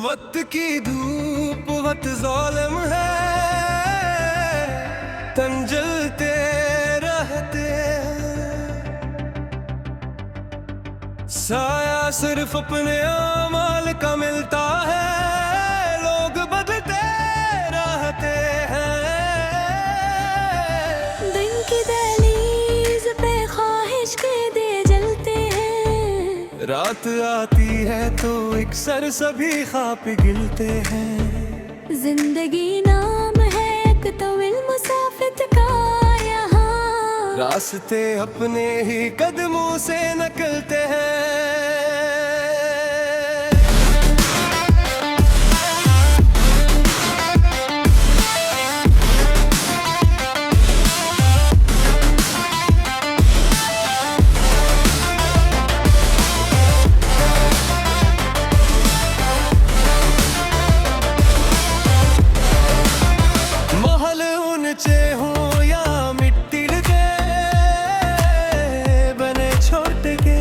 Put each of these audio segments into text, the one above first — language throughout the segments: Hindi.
वक्त की धूप वक्त ज़ालिम है, तन जलते रहते हैं। साया सिर्फ अपने अमाल का मिलता है, लोग बदलते रहते हैं। दिन की दहलीज पे ख्वाहिश के दिए जलते हैं। रात आती है तो एक सर सभी ख्वाब पिघलते हैं। जिंदगी नाम है एक तवील मुसाफिर का यहाँ, रास्ते अपने ही कदमों से निकलते हैं। हो या मिट्टी के बने छोटे के,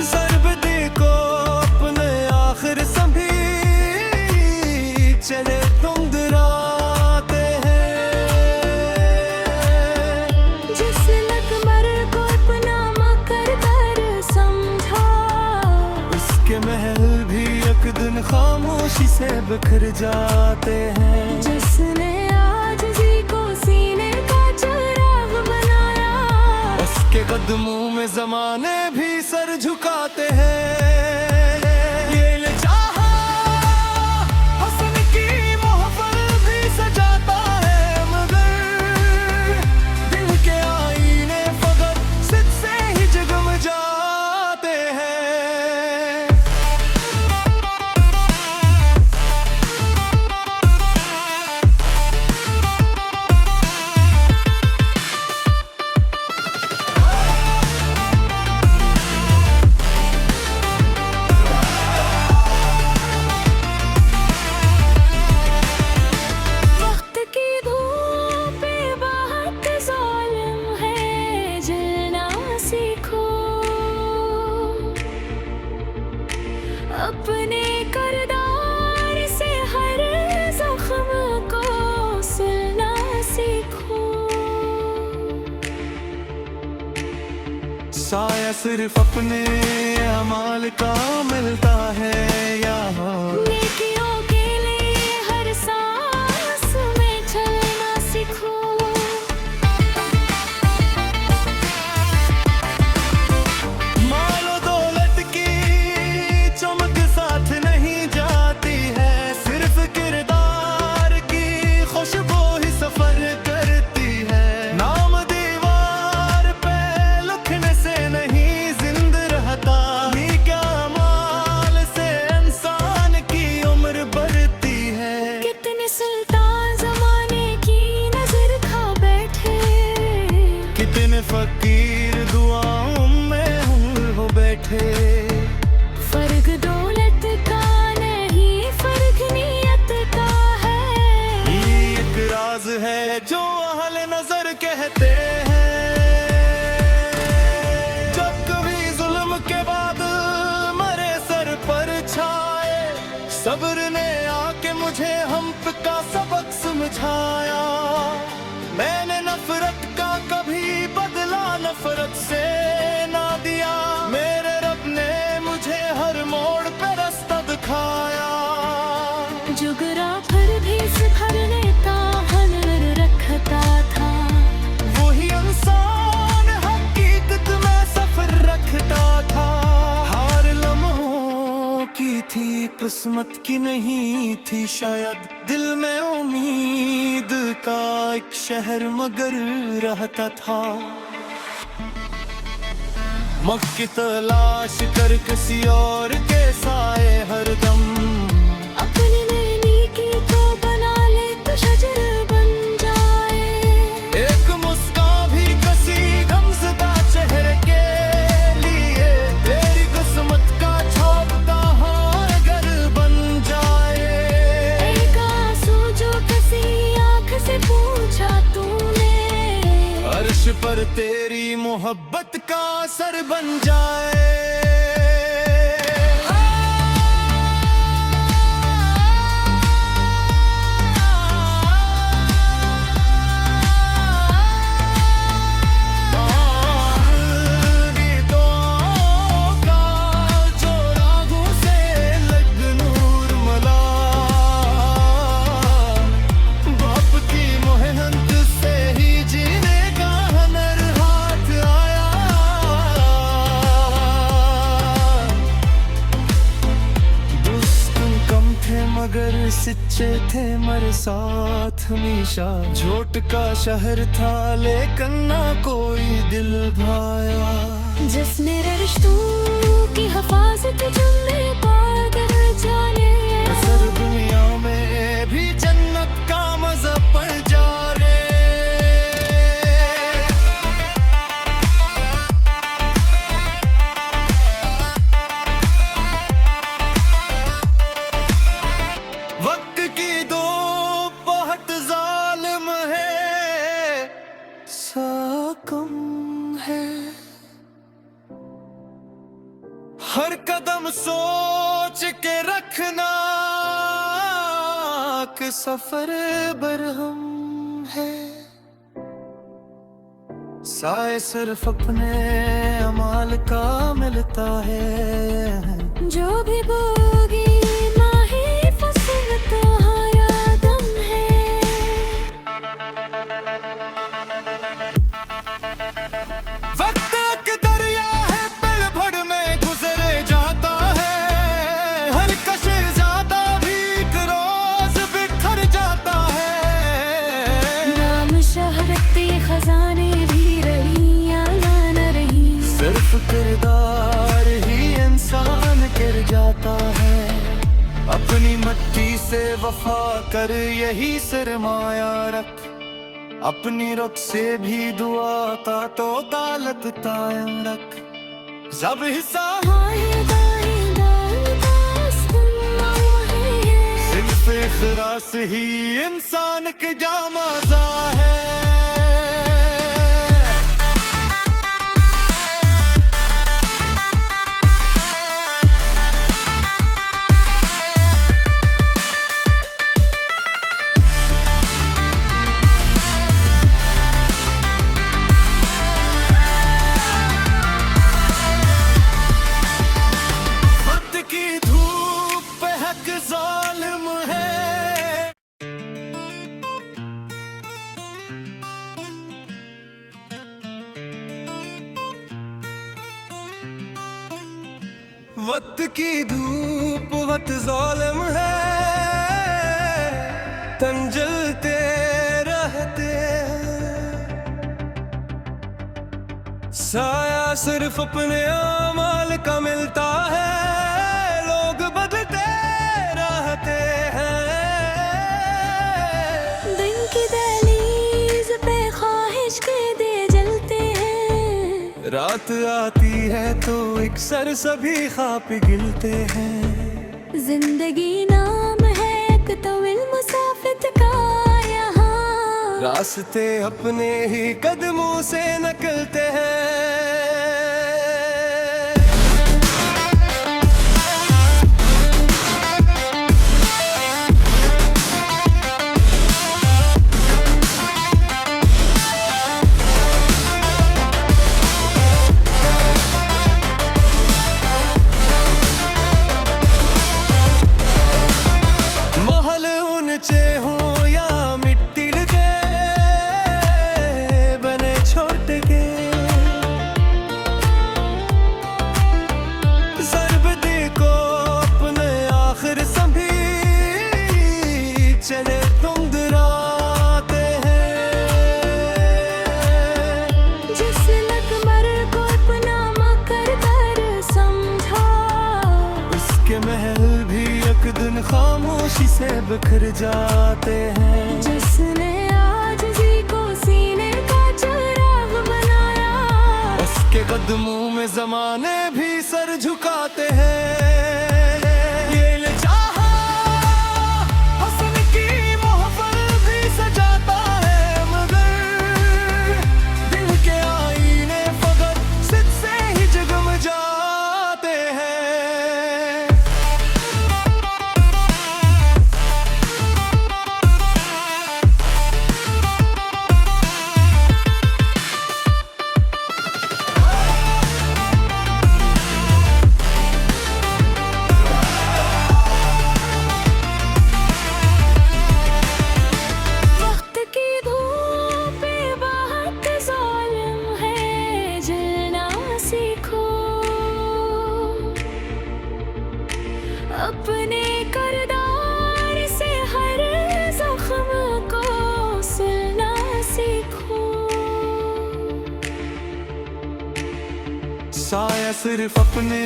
ज़रबदे को अपने आखिर सभी चले तुम डराते हैं। जिस लकमर को अपना मकर कर समझा, उसके महल भी एक दिन खामोशी से बिखर जाते हैं। जिसने आजिज़ी को सीने का चिराग बनाया, उसके कदमों में ज़माने भी सर झुकाते हैं। ये चाहा हसन की मोहफल भी सजाता है, मगर दिल के आईने फकत सिद्ध से ही जगमगाते हैं। अपने करदार से हर जख्म को सुलना सीखो। साया सिर्फ अपने अमाल का मिलता है यहाँ, नेकियों के लिए हर सांस में चलना सीखो। मालो दौलत की चमक साथ नहीं जाती है, सिर्फ किरदार की खुशबू ही सफर करती है। नाम दीवार पे लिखने से नहीं जिंदा रहता, क्या माल से इंसान की उम्र बढ़ती है। कितने सुल्तान जमाने की नजर खा बैठे, कितने फकीर दुआओं में हो बैठे। फर्क दौलत का नहीं, फर्क नियत का है। ये एक राज है जो अहले नजर कहते हैं। जब कभी जुल्म के बाद मरे सर पर छाए, सब्र ने आके मुझे हम का सबक समझाया। मैंने नफरत का कभी बदला नफरत से ना दिया, मेरे रब ने मुझे हर मोड़ पे रास्ता दिखाया। जुगराफर भी भरने का हुनर रखता था, वही इंसान हकीकत में सफर रखता था। हार लम्हों की थी किस्मत की नहीं थी शायद, दिल में उम्मीद का एक शहर मगर रहता था। मक्की तलाश कर किसी और के साए हरदम, अपनी नैनी की तो बना ले तो शजर बन जाए। एक मुस्कान भी कसी गमज़दा चेहरे के लिए, तेरी किस्मत का छापता हार अगर बन जाए। एक आंसू जो कसी आँख से पूछा तूने, अर्श पर तेरी मोहब्बत का असर बन जाए। थे मर साथ हमेशा। झोट का शहर था लेकिन ना कोई दिल भाया। जिसने रिश्तों की हिफाजत जुम्मे पाकर जाने, नजर दुनिया में भी जन्नत का मजा पड़ जा रे। वक्त की दो बहुत जालिम है, साकम है। हर कदम सोच के रखना कि सफर बरहम है। साए सिर्फ अपने अमाल का मिलता है। जो भी बोगी ना ही फसल तुम्हारा दम है। वक्त एक दरिया है, पल भर में गुजरे जाता है। हर कशिश ज्यादा भी एक रोज बिखर जाता है। नाम शहरत ये खजाने भी रही या ना रही, सिर्फ किरदार ही इंसान गिर जाता है। अपनी मट्टी से वफा कर यही सरमाया रख। अपनी रुख से भी दुआ का तो तालत कायम रख। जब हिस्सा हाय दाएं दाएं दास्तां है। सिर्फ इखलास ही इंसान की जामाज़ा है। वक्त की धूप पे हक जालिम है। वक्त की धूप वक्त जालिम है। तन जलते रहते हैं। साया सिर्फ अपने अमाल का मिलता है। लोग बदलते रहते हैं। दिन की दहलीज पे ख्वाहिश के दे जलते हैं। रात आती है तो एक सर सभी ख्वाब पिघलते हैं। जिंदगी नाम है एक तविल मुसाफिर का यहाँ। रास्ते अपने ही कदमों से निकलते हैं। महल ऊंचे हों या मिट्टी लगे बने छोटे के। सरबदी को अपने आखिर सभी चले तुम डराते हैं। जिस लकमर को अपना मकर कर समझा, उसके महल भी एक दिन खामोशी से बिखर जाते हैं। जिसने आजिज़ी को सीने का चिराग बनाया, उसके कदमों में जमाने भी सर झुकाते हैं। ये चाहा हसन की मोहफल भी सजाता है, मगर दिल के आईने फकत सिद्ध से ही जगम जाते हैं। सिर्फ अपने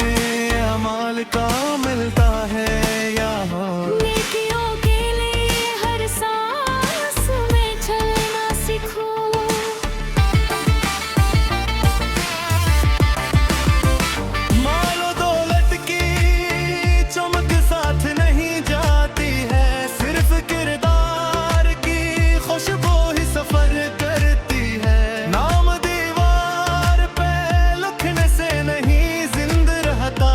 अमाल का मिलता है यहाँ। नेकियों के लिए हर सांस में चलना सीखो। मालो दौलत की चमक साथ नहीं जाती है, सिर्फ किरदार की खुशबू ही सफर करती है। नाम दीवार पे लिखने से नहीं जिंदा रहता,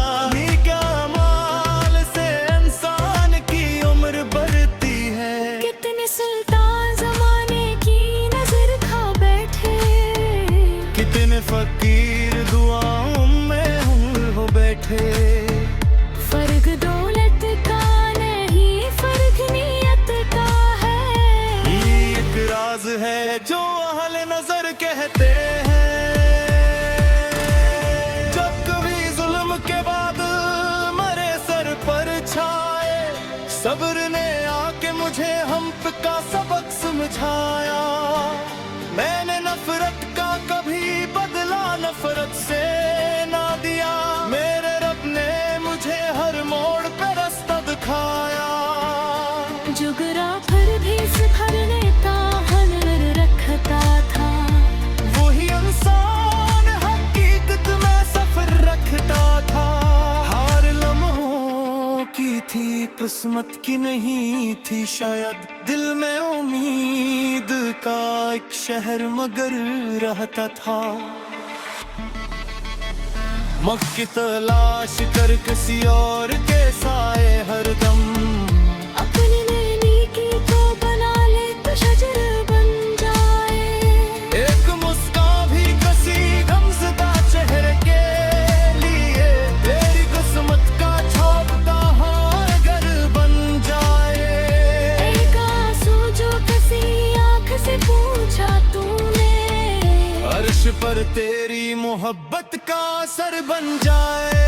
क्या माल से इंसान की उम्र बढ़ती है। कितने सुल्तान जमाने की नजर खा बैठे, कितने फकीर दुआओं में हो बैठे। फर्क दौलत का नहीं, फर्क नियत का है। ये एक राज है जो अहले नजर कहते हैं। जब कभी जुल्म के बाद मरे सर पर छाए, सब्र ने आके मुझे हम का सबक समझाया। मैंने नफरत का कभी बदला नफरत से ना दिया, मेरे रब ने मुझे हर मोड़ पे रास्ता दिखाया। जुगराफर भी सिखर नेता हनर रखता था, वही इंसान हकीकत में सफर रखता था। हार लम्हों की थी, किस्मत की नहीं थी शायद। दिल में उम्मीद का एक शहर मगर रहता था। मक्की तलाश कर किसी और के साए हरदम, अपनी नैनी की तो बना ले तो शजर बन जाए। एक मुस्कान भी कसी गमज़दा चेहरे के लिए, तेरी किस्मत का छापता हार बन जाए। एक आंसू जो किसी आँख से पूछा तूने, अर्श पर तेरी मोहब्बत का असर बन जाए।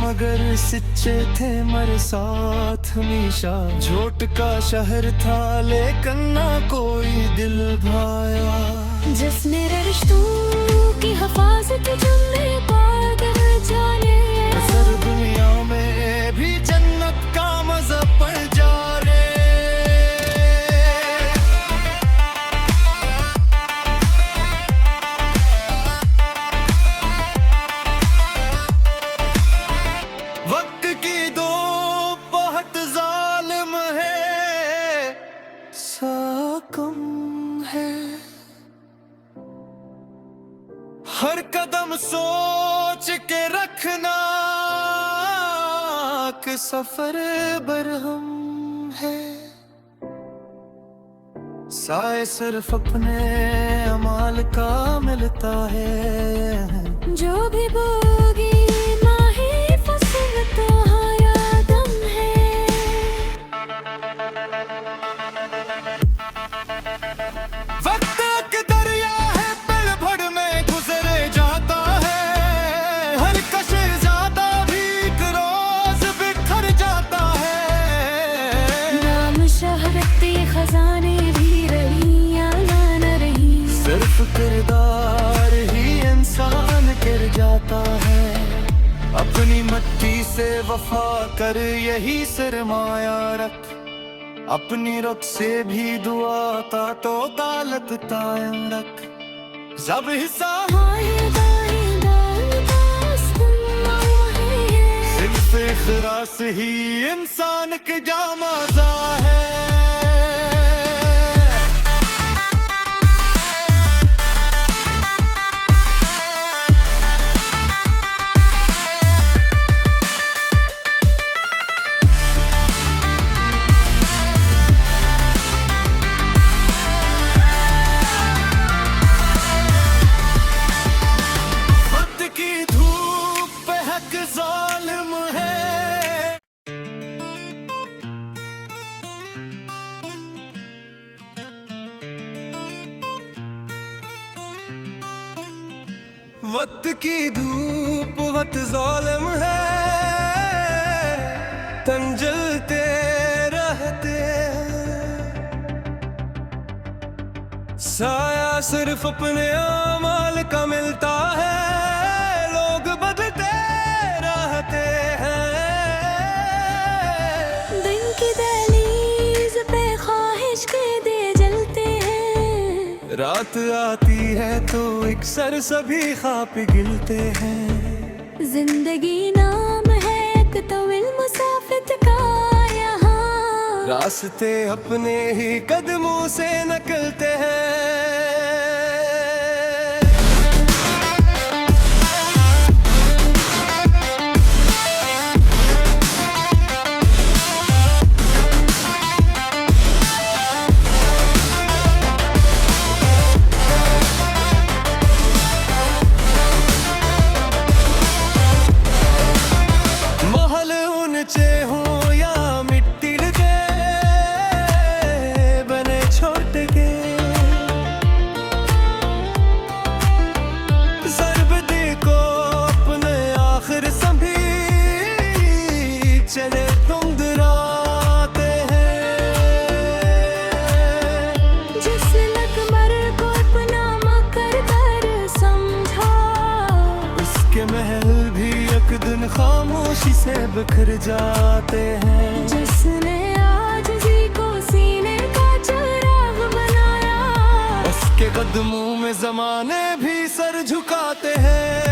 मगर सच्चे थे मेरे साथ हमेशा। झोट का शहर था लेकिन ना कोई दिल भाया। जिसने रिश्तों की हिफाजत जुम्मे पाकर जाने, सर दुनिया में भी जन्नत का मजा पड़ जा रे। वक्त की दो बहुत जालिम है, साकम है। हर कदम सोच के रखना कि सफर बरहम है। साए सिर्फ अपने अमाल का मिलता है। जो भी बोगी ना ही फसल तो हरा दम है। वक्त के दरिया है, पल भर में गुजर जाता है। हर कशिश ज्यादा भी एक रोज बिखर जाता है। नाम शहरत ये खजाने भी रही या ना रही, सिर्फ किरदार ही इंसान गिर जाता है। अपनी मिट्टी से वफा कर यही सरमाया रख। अपनी रुख से भी दुआ का तो दालत कायम रख। जब हिस्सा सिर्फ इखलास ही इंसान की जामाज़ा है। वक्त की धूप वक्त ज़ालिम है, तन जलते रहते हैं। साया सिर्फ अपने अमाल का मिलता है, लोग बदलते रहते हैं। दिन की दहलीज पे ख्वाहिश के दिए जलते हैं। रात आती है तो एक सर सभी ख्वाब पिघलते हैं। जिंदगी नाम है एक तविल मुसाफिर का यहाँ, रास्ते अपने ही कदमों से निकलते हैं। चले तुम डराते हैं। जिस लकमर को अपना मकर कर समझा, उसके महल भी एक दिन खामोशी से बिखर जाते हैं। जिसने आजिज़ी को सीने का चिराग बनाया, उसके कदमों में जमाने भी सर झुकाते हैं।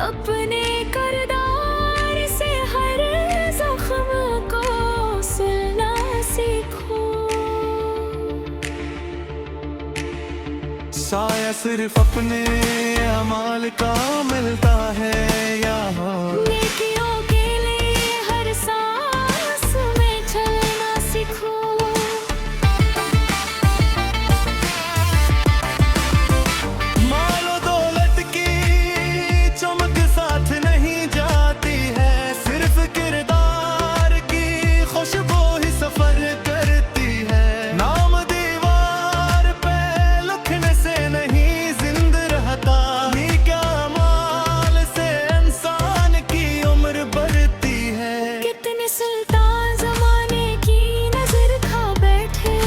अपने करदार से हर जख्म को सुनना सीखो। साया सिर्फ अपने अमाल का मिलता है यहाँ। नेकियों के लिए हर सांस में चलना सीखो। मालो दौलत की चमक साथ नहीं जाती है, सिर्फ किरदार की खुशबू ही सफर करती है। नाम दीवार पे लिखने से नहीं जिंदा रहता, क्या माल से इंसान की उम्र बढ़ती है। कितने सुल्तान जमाने की नजर खा बैठे,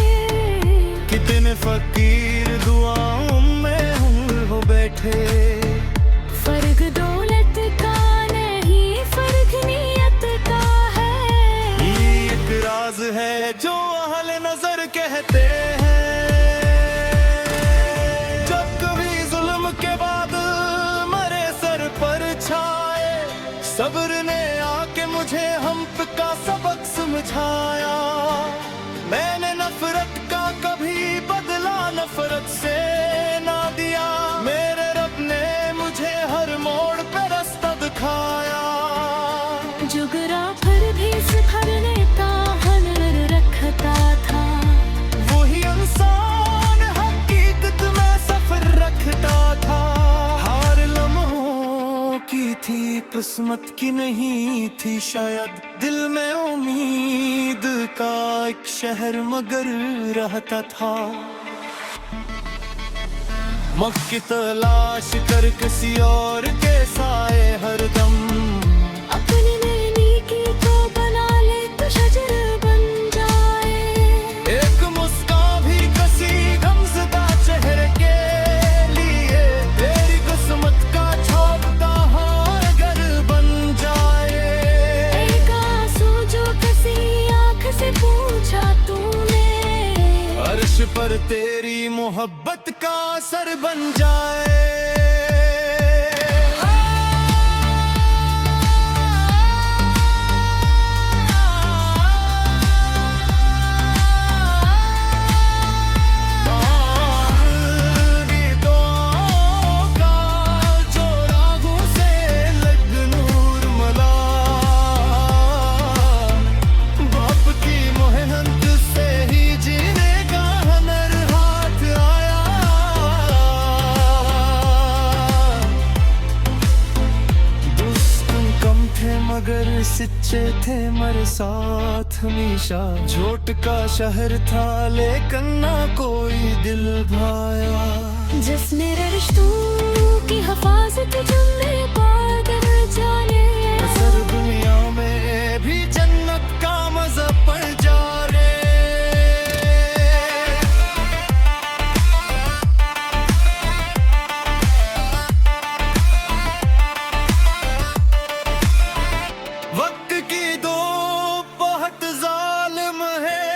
कितने फकीर दुआओं में हो बैठे। फर्क दौलत का नहीं, फर्क नियत का है। ये एक राज है जो अहले नजर कहते हैं। जब कभी जुल्म के बाद मरे सर पर छाए, सब्र ने आके मुझे हम का सबक समझाया। मैंने नफरत का कभी बदला नफरत से ना दिया, मेरे रब ने मुझे हर मोड़ पे रास्ता दिखाया। जुगराफर भी सिखरने का हुनर रखता था, वही इंसान हकीकत में सफर रखता था। हार लम्हों की थी किस्मत की नहीं थी शायद, दिल में उम्मीद का एक शहर मगर रहता था। मक्की तलाश कर किसी और के साए हरदम, अपनी नैनी की तो बना ले तो शजर बन जाए। एक मुस्कान भी कसी गमज़दा चेहरे के लिए, तेरी किस्मत का छापता हार अगर बन जाए। एक आंसू जो किसी आँख से पूछा तूने, अर्श पर तेरी मोहब्बत का असर बन जाए। थे मर साथ हमेशा। झोट का शहर था लेकिन ना कोई दिल भाया। जिसने रिश्तों की हिफाजत जुम्मे पाकर जाने, सर दुनिया में भी जन्नत का मजा पड़ जा रे। वक्त की दो बहुत जालिम है,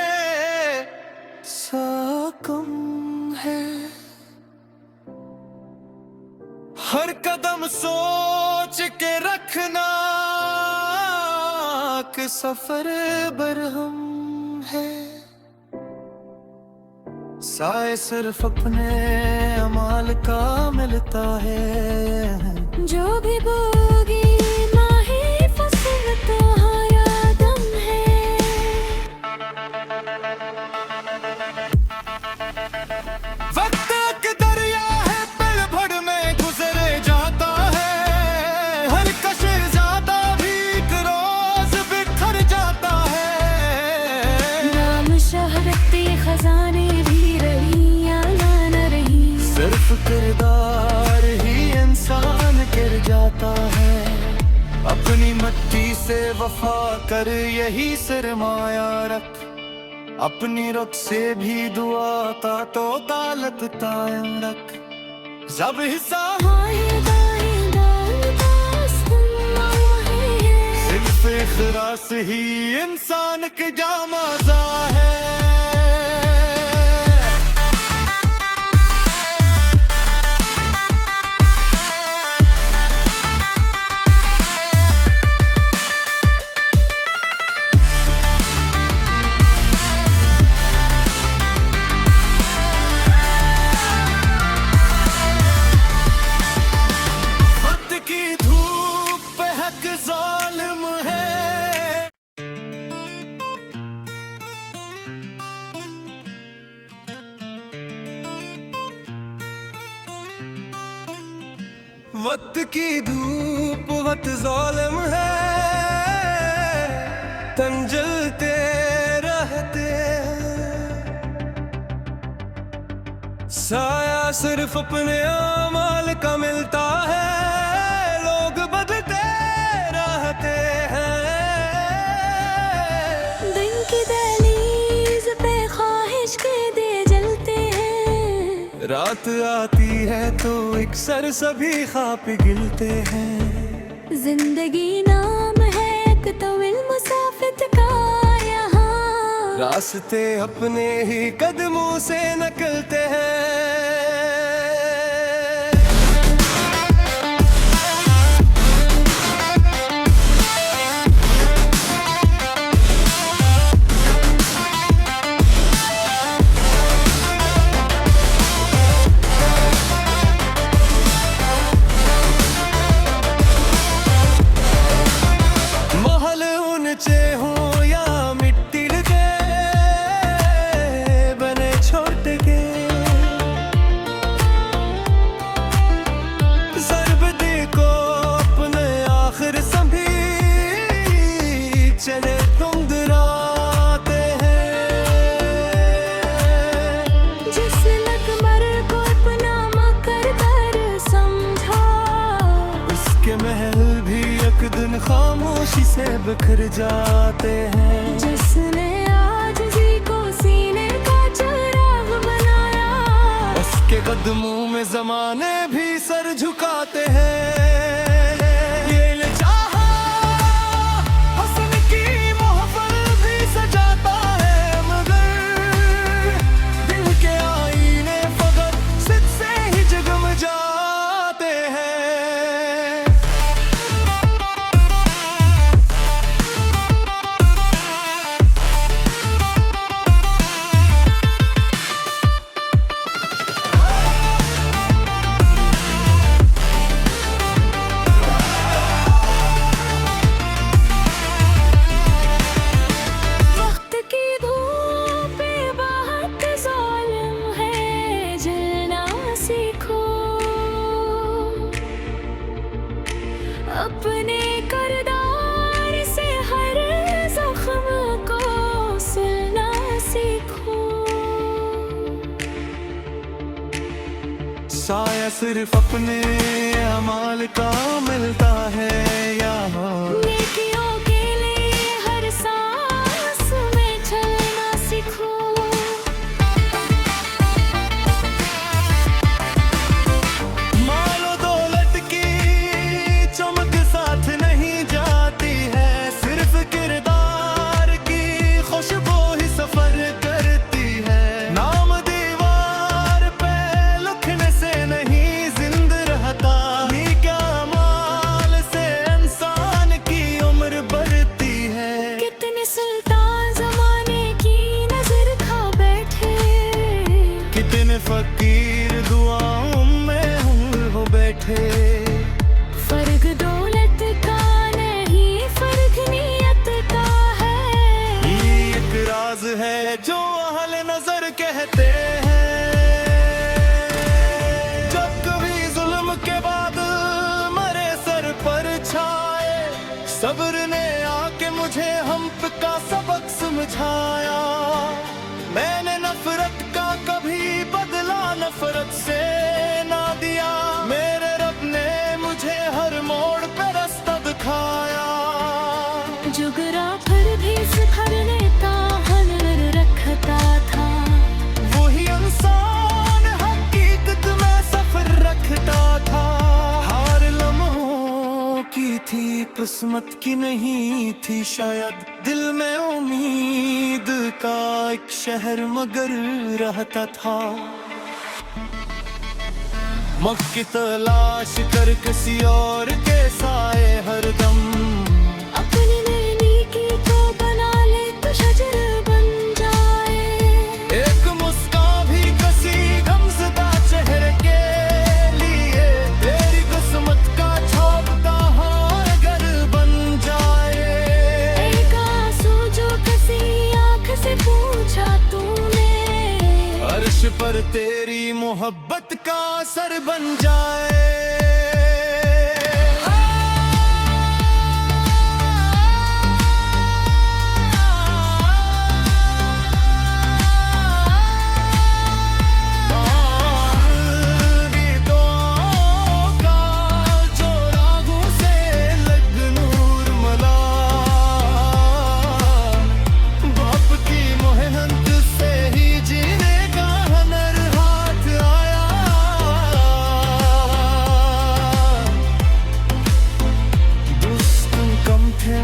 साकम है। हर कदम सोच के रखना कि सफर बरहम है। साए सिर्फ अपने अमाल का मिलता है। जो भी बोगी ना ही फसल तुम्हारा दम है। वक्त के दरिया है पल भर में गुजरे जाता है। हर कशिश ज्यादा भी एक रोज बिखर जाता है। नाम शहरत ये खजाने भी रही या ना रही, सिर्फ किरदार ही इंसान गिर जाता है। अपनी मिट्टी से वफा कर यही सरमाया रख। अपनी रुख से भी दुआ का तो तालत कायम रख। जब हिस्सा हाय दाएं दाएं दास्तां है। सिर्फ इखलास ही इंसान की जामाज़ा है। वक्त की धूप पे हक जालिम है। वक्त की धूप बहुत जालिम है। तन जलते रहते हैं। साया सिर्फ अपने अमाल का मिलता है। लोग बदलते रहते हैं। दिन की दहलीज पे ख्वाहिश के दे जलते हैं। रात आती है तो एक सर सभी ख्वाब पिघलते हैं। जिंदगी नाम है एक तविल मुसाफिर का यहाँ। रास्ते अपने ही कदमों से निकलते हैं। महल ऊंचे हों या मिट्टी के बने छोटे के, सरबदी को अपने आखिर सभी चले तुम डराते हैं। जिस लकमर को अपना मकर कर समझा, उसके महल भी एक दिन खामोशी से बिखर जाते हैं। जिसने आजिज़ी को सीने का चिराग बनाया, उसके कदमों में जमाने भी सर झुकाते हैं। ये चाहा हसन की मोहफल भी सजाता है, मगर दिल के आईने फकत सिद्ध से ही जगम जाते हैं। सिर्फ अपने अमाल का मिलता है यहाँ। नेकियों के लिए हर सांस में चलना सीखो। मालो दौलत की चमक साथ नहीं जाती है, सिर्फ किरदार की खुशबू ही सफर करती है। नाम दीवार पे लिखने से नहीं जिंदा रहता, क्या माल से इंसान की उम्र बढ़ती है। कितने सुल्तान जमाने की नजर खा बैठे, कितने फकीर दुआओं में हो बैठे। फर्क दौलत का नहीं, फर्क नियत का है। ये एक राज है जो अहले नजर कहते हैं। जब कभी जुल्म के बाद मरे सर पर छाए, सब्र ने आके मुझे हम का सबक समझाया। मैंने नफरत का कभी बदला नफरत से ना दिया, मेरे रब ने मुझे हर मोड़ पे रास्ता दिखाया। जुगराफर भी सिखर नेता हुनर रखता था, वही इंसान हकीकत में सफर रखता था। हार लम्हों की थी, किस्मत की नहीं थी शायद। दिल में उम्मीद का एक शहर मगर रहता था। मक्की तलाश कर किसी और के साए हरदम, अपनी नैनी की तो बना ले तो शजर बन जाए। एक मुस्कान भी कसी गमज़दा चेहरे के लिए, तेरी किस्मत का छापता अगर बन जाए। एक आंसू जो किसी आँख से पूछा तूने, अर्श पर तेरी मोहब्बत का असर बन जाए।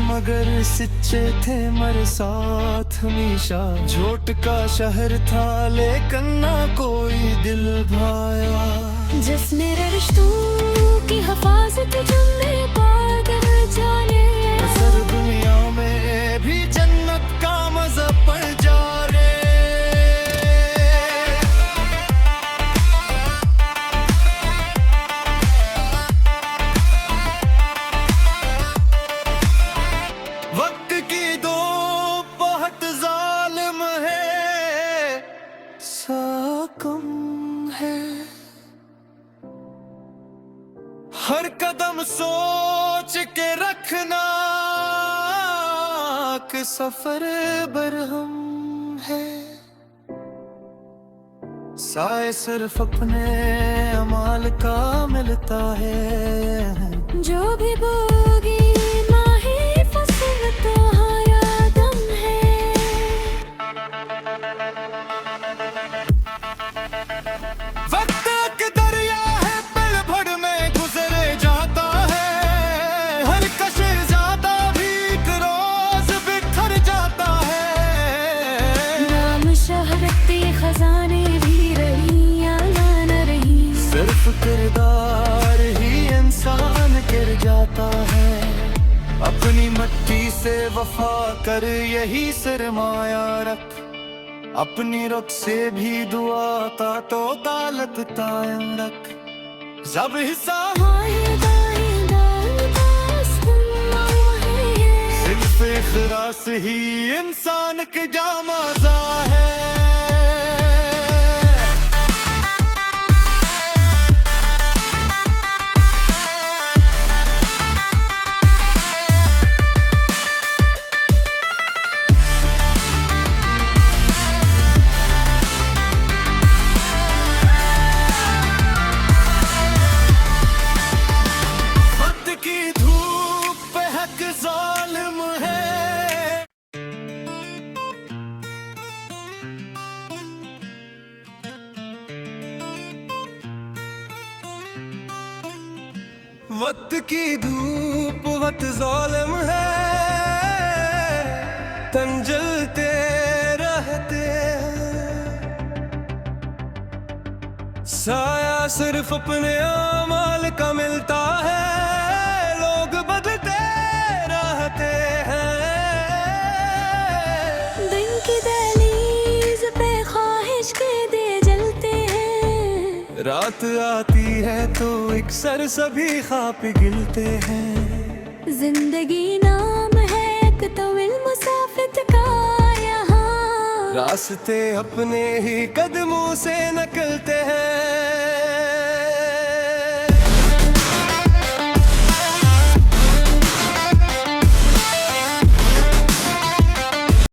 मगर सच्चे थे मेरे साथ हमेशा। झोट का शहर था लेकिन ना कोई दिल भाया। जिसने रिश्तों की हिफाजत जुम्मे पाकर जाने, सर दुनिया में भी जन्नत का मजा पड़ जा रे। वक्त की दो बहुत जालिम है, साकम है। हर कदम सोच के रखना कि सफर बरहम है। साए सिर्फ अपने अमाल का मिलता है। जो भी बोगी ना ही फसल तुम्हारा दम है। वक्त एक दरिया है, पल भर में गुजरे जाता है। हर कशे ज्यादा भी एक रोज बिखर जाता है। नाम शहरत ये खजाने भी रही या ना रही, सिर्फ किरदार ही इंसान गिर जाता है। अपनी मिट्टी से वफा कर यही सरमाया रख। अपनी रुख से भी दुआ का तो तालत कायम रख। जब हिस्सा सिर्फ इखलास ही इंसान की जामाज़ा है। वक्त की धूप वक्त ज़ालिम है, तन जलते रहते हैं। साया सिर्फ अपने अमाल का मिलता है, लोग बदलते रहते हैं। दिन की दहलीज पे ख्वाहिश के दिए जलते हैं। रात आती है तो एक सर सभी ख्वाब पिघलते हैं। जिंदगी नाम है एक तविल मुसाफिर का यहाँ, रास्ते अपने ही कदमों से निकलते हैं।